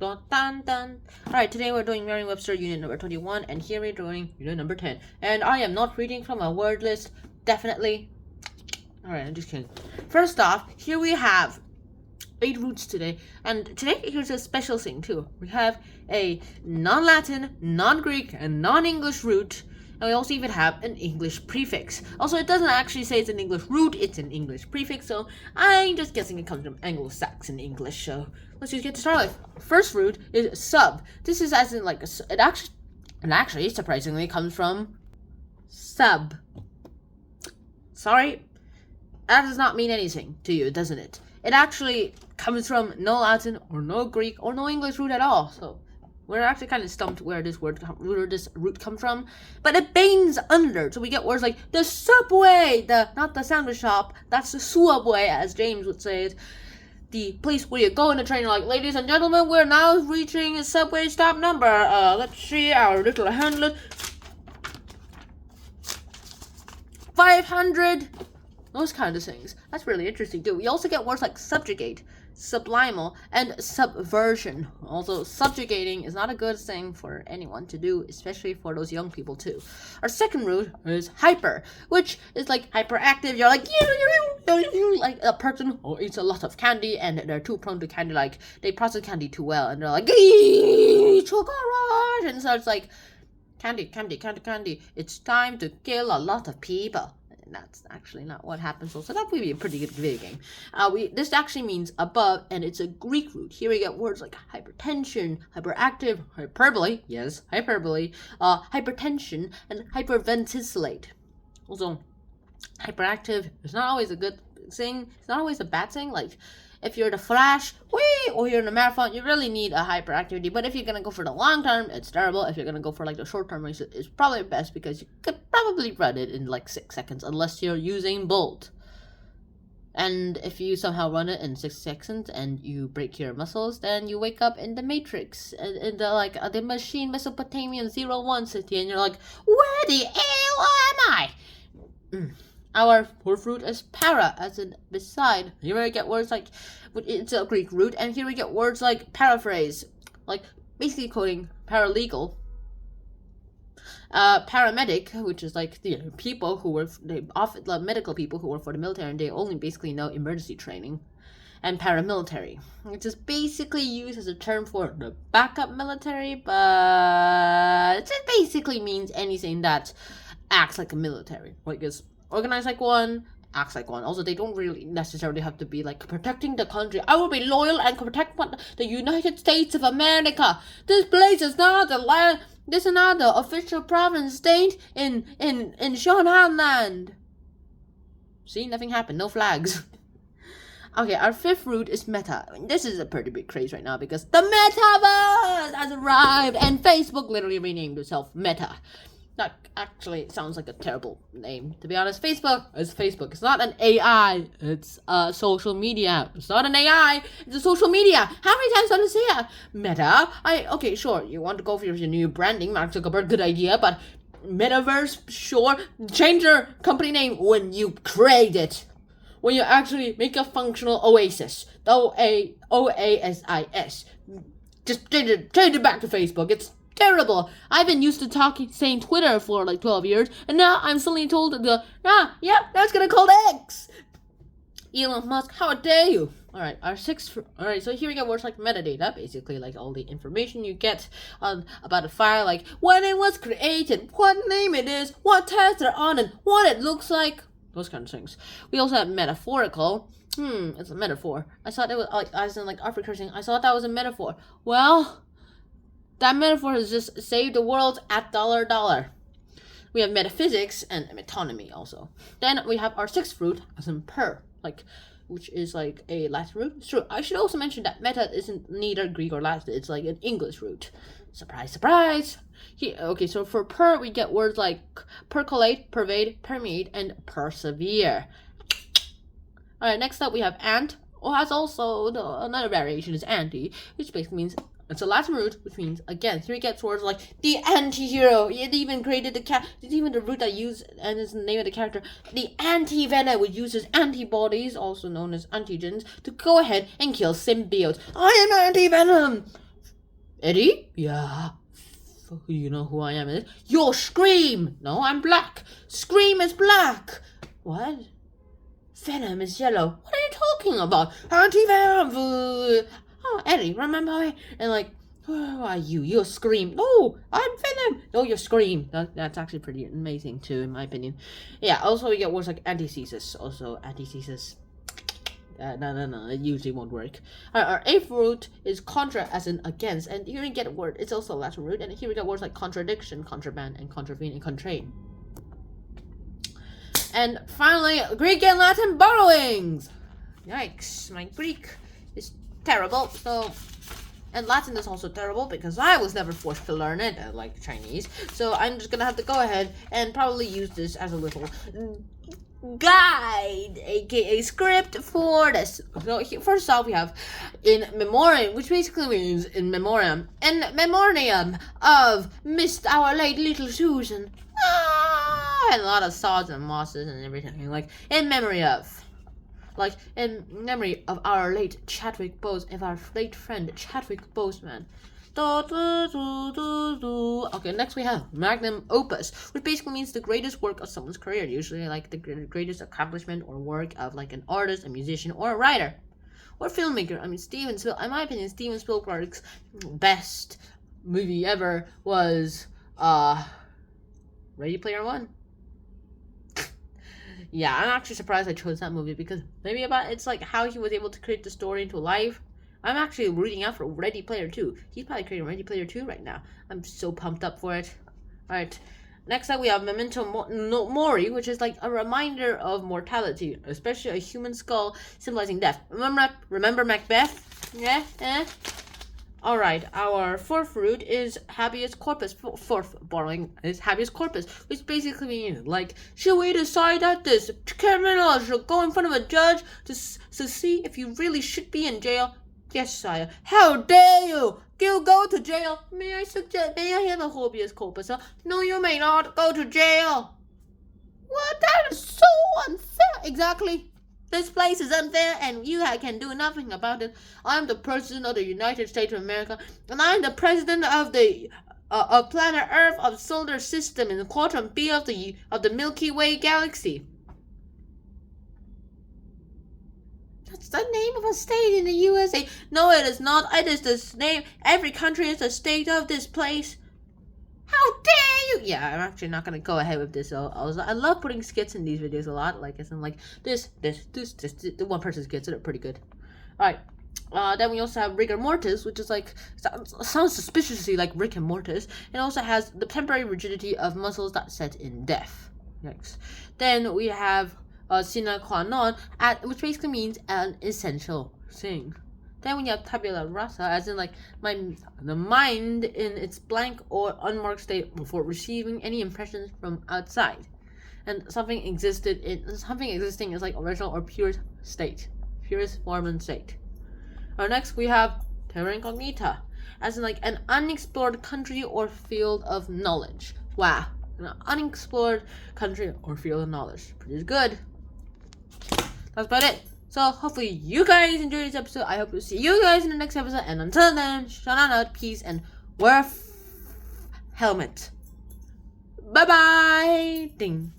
Dun, dun, dun. Alright, today we're doing Merriam-Webster unit number 21, and here we're doing unit number 10. And I am not reading from a word list, definitely. Alright, I'm just kidding. First off, here we have 8 roots today, and today here's a special thing too. We have a non-Latin, non-Greek, and non-English root, and we also even have an English prefix. Also, it doesn't actually say it's an English root, it's an English prefix, so I'm just guessing it comes from Anglo-Saxon English, so let's just get to start with. First root is sub. This is as in like, it actually surprisingly comes from sub. Sorry, that does not mean anything to you, doesn't it? It actually comes from no Latin or no Greek or no English root at all, so we're actually kind of stumped where this root comes from. But it banes under, so we get words like the subway, not the sandwich shop, that's the subway, as James would say it. The place where you go in the train, like, ladies and gentlemen, we're now reaching a subway stop number. Let's see our little handlet. 500. Those kind of things. That's really interesting too. We also get words like subjugate, sublimal, and subversion. Also, subjugating is not a good thing for anyone to do, especially for those young people too. Our second root is hyper, which is like hyperactive. You're like, like a person who eats a lot of candy and they're too prone to candy, like they process candy too well, and they're like, sugar rush, and so it's like, candy, it's time to kill a lot of people. That's actually not what happens, so that would be a pretty good video game. This actually means above, and it's a Greek root. Here we get words like hypertension, hyperactive, hyperbole, yes, hyperbole, hypertension, and hyperventilate. Also, hyperactive is not always a good thing. It's not always a bad thing. Like, if you're the Flash, or you're in a marathon, you really need a hyperactivity. But if you're gonna go for the long term, it's terrible. If you're gonna go for like the short term race, it's probably best because you could probably run it in like 6 seconds, unless you're using Bolt. And if you somehow run it in 6 seconds and you break your muscles, then you wake up in the Matrix, in the machine Mesopotamian 01 city, and you're like, where the hell am I? Our fourth root is para, as in beside. Here we get words like, it's a Greek root, and here we get words like paraphrase, like basically quoting paralegal, paramedic, which is like the people who were the medical people who work for the military, and they only basically know emergency training, and paramilitary, which is basically used as a term for the backup military, but it just basically means anything that acts like a military, like it's organized like one, acts like one. Also, they don't really necessarily have to be like protecting the country. I will be loyal and protect the United States of America. This place is not the land. This is not the official province state in Shonan. See, nothing happened. No flags. Okay, our fifth root is meta. I mean, this is a pretty big craze right now because the metaverse has arrived, and Facebook literally renamed itself Meta. That actually sounds like a terrible name, to be honest. Facebook is Facebook. It's not an AI. It's a social media. It's not an AI. It's a social media. How many times do I say it? Meta? Okay, sure. You want to go for your new branding, Mark Zuckerberg, good idea, but metaverse, sure. Change your company name when you create it. When you actually make a functional oasis. OASIS. Just change it back to Facebook. It's terrible. I've been used to saying Twitter for like 12 years, and now I'm suddenly told that's gonna called X. Elon Musk, how dare you? Alright, so here we got words like metadata, basically like all the information you get about a file, like when it was created, what name it is, what tests they're on, and what it looks like. Those kind of things. We also have metaphorical. It's a metaphor. I thought it was like, as in like African cursing. I thought that was a metaphor. Well, that metaphor has just saved the world at $. We have metaphysics and metonymy also. Then we have our sixth root, as in per, which is like a Latin root. It's true. I should also mention that meta isn't neither Greek or Latin. It's like an English root. Surprise, surprise. Okay, so for per, we get words like percolate, pervade, permeate, and persevere. Alright, next up we have ant, or has also another variation is anti, which basically means it's a Latin root, which means, again, here we get words like the anti-hero. It even created it's even the root I use, and it's the name of the character. The anti-venom, which uses antibodies, also known as antigens, to go ahead and kill symbiotes. I am anti-venom! Eddie? Yeah. You know who I am? You're Scream! No, I'm Black. Scream is black. What? Venom is yellow. What are you talking about? Anti-Venom! Oh, Eddie, remember me? And like, who are you? You're Scream. No, I'm Venom. No, you're Scream. That's actually pretty amazing too, in my opinion. Yeah, also we get words like antithesis. Also, antithesis. No, it usually won't work. Our eighth root is contra as in against, and here we get a word. It's also a Latin root, and here we get words like contradiction, contraband, and contravene, and contrain. And finally, Greek and Latin borrowings. Yikes, my Greek is terrible. So, and Latin is also terrible because I was never forced to learn it, like Chinese. So I'm just gonna have to go ahead and probably use this as a little guide, aka script for this. So first off, we have in memoriam, which basically means in memoriam of missed our late little Susan. And a lot of sods and mosses and everything, like in memory of our late Chadwick friend Chadwick Boseman. Okay, next we have magnum opus, which basically means the greatest work of someone's career, usually like the greatest accomplishment or work of like an artist, a musician, or a writer, or filmmaker. I mean, in my opinion, Steven Spielberg's best movie ever was Ready Player One. Yeah, I'm actually surprised I chose that movie because maybe it's like how he was able to create the story into life. I'm actually rooting out for Ready Player 2. He's probably creating Ready Player 2 right now. I'm so pumped up for it. Alright, next up we have Memento Mori, which is like a reminder of mortality, especially a human skull symbolizing death. Remember Macbeth? Yeah? Alright, our fourth root is habeas corpus. Fourth borrowing is habeas corpus, which basically means, like, should we decide that this criminal should go in front of a judge to see if you really should be in jail? Yes, sire. How dare you! You go to jail. May I have a habeas corpus? No, you may not go to jail. What? That is so unfair. Exactly. This place is unfair, and you can do nothing about it. I'm the president of the United States of America, and I'm the president of the of planet Earth, of solar system, in the quadrant B of the Milky Way galaxy. That's the name of a state in the USA. No, it is not. It is the name. Every country is the state of this place. How dare you! Yeah, I'm actually not gonna go ahead with this. I love putting skits in these videos a lot. Like, as in, like, this. The one person skits are pretty good. Alright. Then we also have rigor mortis, which is like, sounds suspiciously like Rick and Mortis. It also has the temporary rigidity of muscles that set in death. Next. Then we have sine qua non, which basically means an essential thing. Then we have tabula rasa, as in like the mind in its blank or unmarked state before receiving any impressions from outside, and something existing is like original or purest form and state. Next we have terra incognita, as in like an unexplored country or field of knowledge. Wow, an unexplored country or field of knowledge. Pretty good. That's about it. So hopefully you guys enjoyed this episode. I hope to see you guys in the next episode. And until then, shout out, peace, and wear a helmet. Bye bye. Ding.